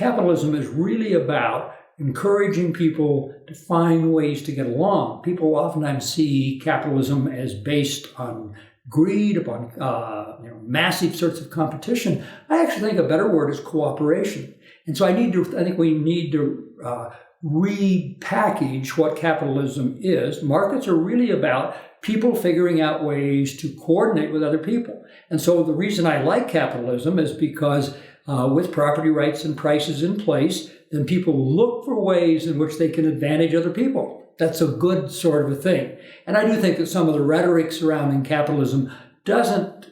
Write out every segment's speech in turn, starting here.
capitalism is really about encouraging people to find ways to get along. People oftentimes see capitalism as based on greed, upon massive sorts of competition. I actually think a better word is cooperation. And so I think we need to repackage what capitalism is. Markets are really about people figuring out ways to coordinate with other people. And so the reason I like capitalism is because with property rights and prices in place, then people look for ways in which they can advantage other people. That's a good sort of a thing. And I do think that some of the rhetoric surrounding capitalism doesn't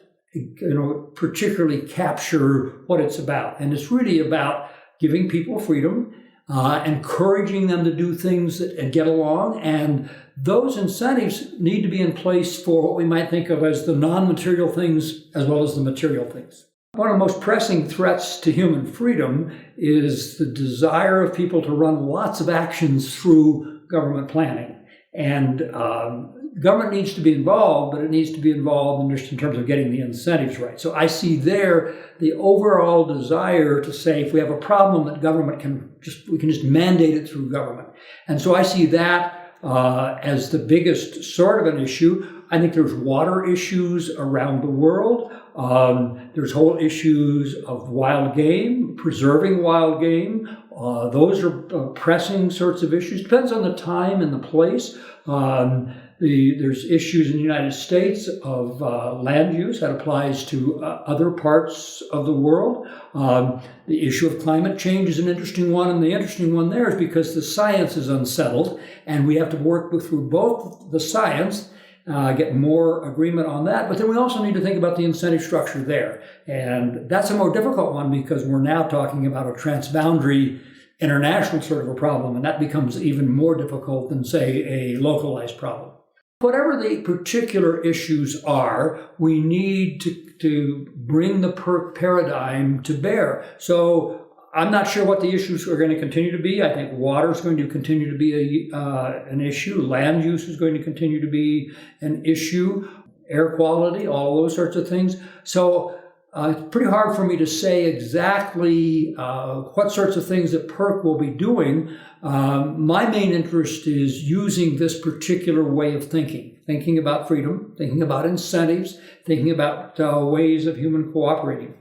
particularly capture what it's about. And it's really about giving people freedom, encouraging them to do things and get along. And those incentives need to be in place for what we might think of as the non-material things as well as the material things. One of the most pressing threats to human freedom is the desire of people to run lots of actions through government planning. And government needs to be involved, but it needs to be involved in terms of getting the incentives right. So I see there the overall desire to say if we have a problem that we can just mandate it through government. And so I see that as the biggest sort of an issue. I think there's water issues around the world. There's whole issues of wild game, preserving wild game. Those are pressing sorts of issues. Depends on the time and the place. There's issues in the United States of land use that applies to other parts of the world. The issue of climate change is an interesting one, and the interesting one there is because the science is unsettled, and we have to work through both the science, get more agreement on that, but then we also need to think about the incentive structure there. And that's a more difficult one because we're now talking about a transboundary international sort of a problem, and that becomes even more difficult than, say, a localized problem. Whatever the particular issues are, we need to bring the PERC paradigm to bear. So I'm not sure what the issues are going to continue to be. I think water is going to continue to be an issue. Land use is going to continue to be an issue. Air quality, all those sorts of things. So it's pretty hard for me to say exactly what sorts of things that PERC will be doing. My main interest is using this particular way of thinking about freedom, thinking about incentives, thinking about ways of human cooperating.